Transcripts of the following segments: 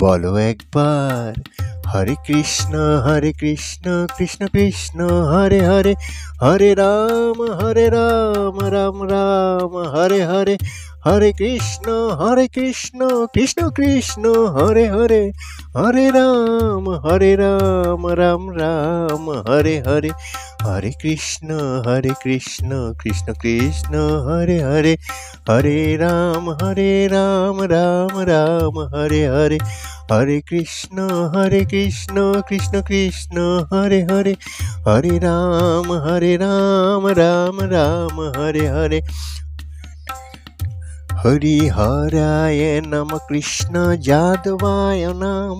বলো একবার হরে কৃষ্ণ কৃষ্ণ কৃষ্ণ হরে হরে, হরে রাম রাম রাম হরে হরে, হরে কৃষ্ণ কৃষ্ণ কৃষ্ণ হরে হরে, হরে রাম রাম রাম হরে হরে, হরে কৃষ্ণ কৃষ্ণ কৃষ্ণ হরে হরে, হরে রাম রাম রাম হরে হরে, হরে কৃষ্ণ কৃষ্ণ কৃষ্ণ হরে হরে, হরে রাম রাম রাম হরে হরে। হরিহরায় নম কৃষ্ণ যাদবায় নাম,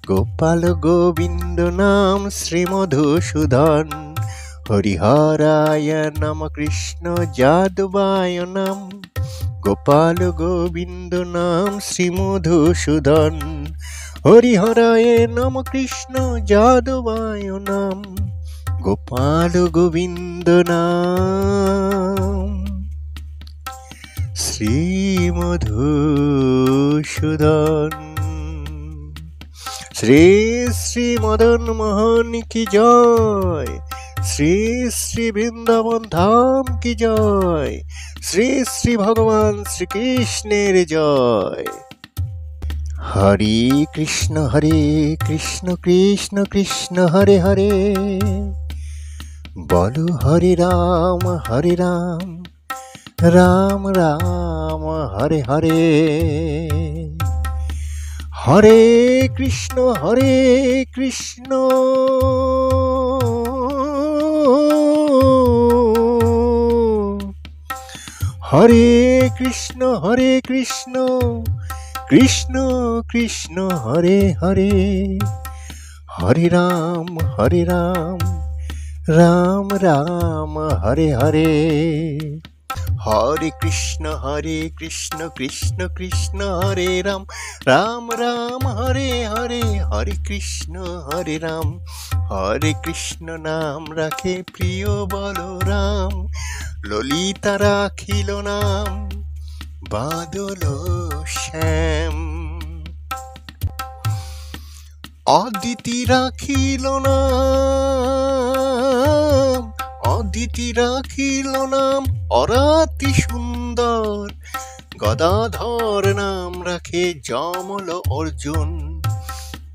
গোপাল গোবিন্দ নাম শ্রীমধুসূদন। হরিহরায় নম কৃষ্ণ যাদবায় নাম, গোপাল গোবিন্দ নাম শ্রীমধুসূদন। হরিহরায় নম কৃষ্ণ যাদবায় নাম, গোপাল গোবিন্দ নাম শ্রীমধুসূদন। শ্রী শ্রী মদন মোহন কি জয়, শ্রী শ্রী বৃন্দাবন ধাম কি জয়, শ্রী শ্রী ভগবান শ্রীকৃষ্ণের জয়। হরে কৃষ্ণ কৃষ্ণ কৃষ্ণ হরে হরে, বলো হরে রাম রাম রাম হরে হরে, হরে কৃষ্ণ হরে কৃষ্ণ কৃষ্ণ কৃষ্ণ হরে হরে, হরে রাম রাম রাম হরে হরে, হরে কৃষ্ণ কৃষ্ণ কৃষ্ণ হরে রাম রাম হরে হরে, হরে কৃষ্ণ রাম, হরে কৃষ্ণ নাম রাখে প্রিয় বলরাম, ললিতা রাখিল নাম বাদল শ্যাম, অদিতি রাখিল নাম, অদিতি রাখিল নাম অরাতি সুন্দর, গদাধর নাম রাখে যমল অর্জুন,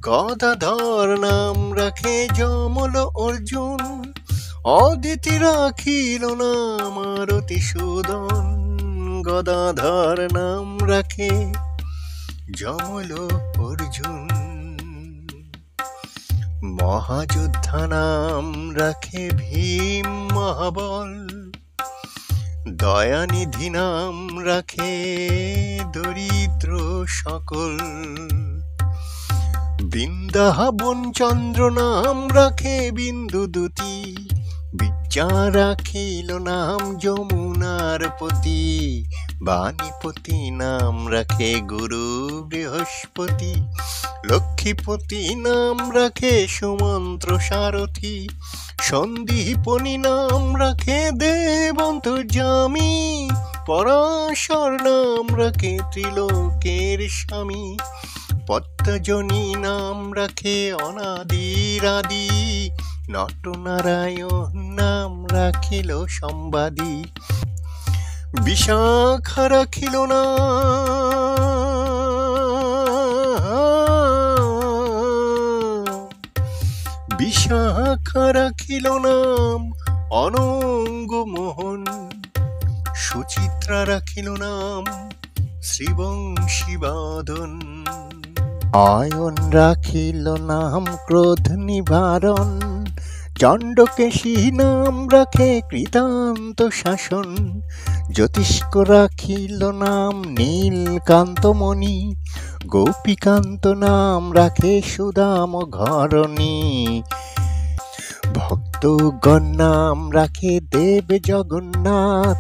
গদাধর নাম রাখে যমল অর্জুন। অদিতি রাখিল নাম আরতি সুদন, গদাধর নাম রাখে যমল অর্জুন। মহাযোদ্ধা নাম রাখে ভীম মহাবল, দয়ানিধি নাম রাখে দরিদ্র সকল, বৃন্দাবন চন্দ্র নাম রাখে বিন্দুদূতি, বিদ্যা রাখিল নাম যমুনার পতি, বাণীপতি নাম রাখে গুরু বৃহস্পতি, লক্ষ্মীপতি নাম রাখে সুমন্ত্র সারথি, সন্দীপনী নাম রাখে দেবন্তর্যামী, পরাশর নাম রাখে ত্রিলোকের স্বামী, পদ্মজনী নাম রাখে অনাদির আদি, নটনারায়ণ নাম রাখিল সম্বাদী, বিশাখা রাখিল নাম, বিশাখা রাখিল নাম অনঙ্গ মোহন, সুচিত্রা রাখিল নাম শ্রীবংশী বাদন, আয়ন রাখিল নাম ক্রোধ নিবারণ, চণ্ডকেশী নাম রাখে কৃতান্ত শাসন, জ্যোতিষ্ক রাখিল নাম নীলকান্তমণি, গোপীকান্ত নাম রাখে সুদাম ঘরণী, ভক্তগণ নাম রাখে দেব জগন্নাথ,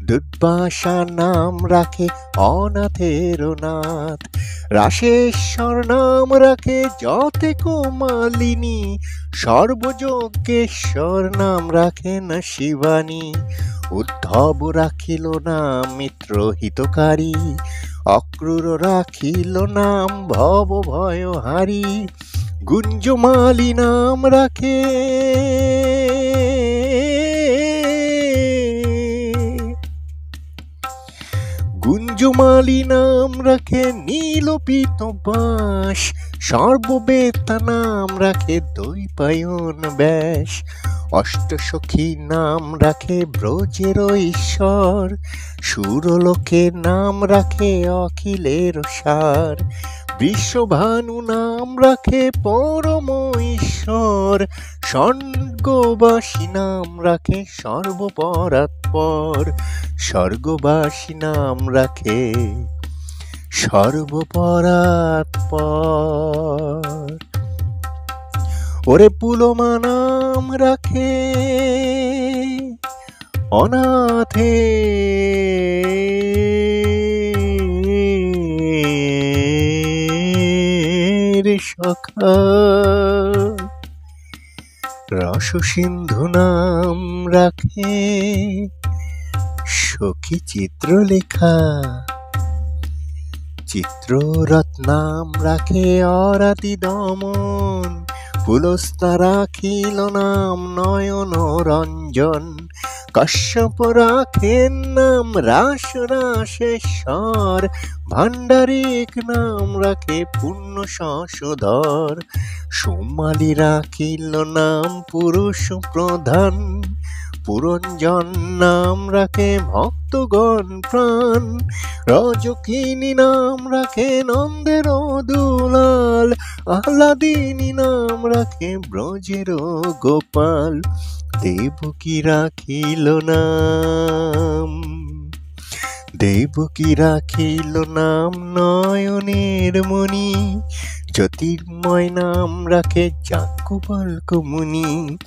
দুর্বাসা নাম রাখে অনাথের নাথ, রাশেশ্বর নাম রাখে যতে কোমালিনী, সর্বযজ্ঞেশ্বর নাম রাখেন শিবানী, উদ্ধব রাখিল নাম মিত্র হিতকারী, অক্রূর রাখিল নাম ভব ভয় হারি, গুঞ্জমালি নাম রাখে গুঞ্জমালি নাম রাখে নীলপিত বাঁশ, সর্ববেতা নাম রাখে দৈপায়ন ব্যাস, অষ্টসখী নাম রাখে ব্রজের ঈশ্বর, সুরলোকে নাম রাখে অখিলের সার, বিশ্বভানু নাম রাখে পরম ঈশ্বর, স্বর্গবাসী নাম রাখে সর্বপরাৎপর, স্বর্গবাসী নাম রাখে সর্বপরাৎপর। ওরে পুলমা নাম রাখে অনাথের সখা, রসসিন্ধু নাম রাখে সখী চিত্রলেখা, চিত্ররথ নাম রাখে অরাতি দমন, পুলস্তা রাখিল নাম নয়ন রঞ্জন, কশ্যপ রাখেন নাম রাস রাসেশ্বর, ভাণ্ডারিক নাম রাখে পুণ্য শশধর, সোমালি রাখিল নাম পুরুষ প্রধান, পুরঞ্জন নাম রাখে ভক্তগণ প্রাণ, রজকিনী নাম রাখে নন্দের দুলাল, আহ্লাদিনী নাম রাখে ব্রজের গোপাল, দেবকী রাখিল নাম, দেবকী রাখিল নাম নয়নের মণি, জ্যোতির্ময় নাম রাখে যাজ্ঞবল্ক্য মুনি।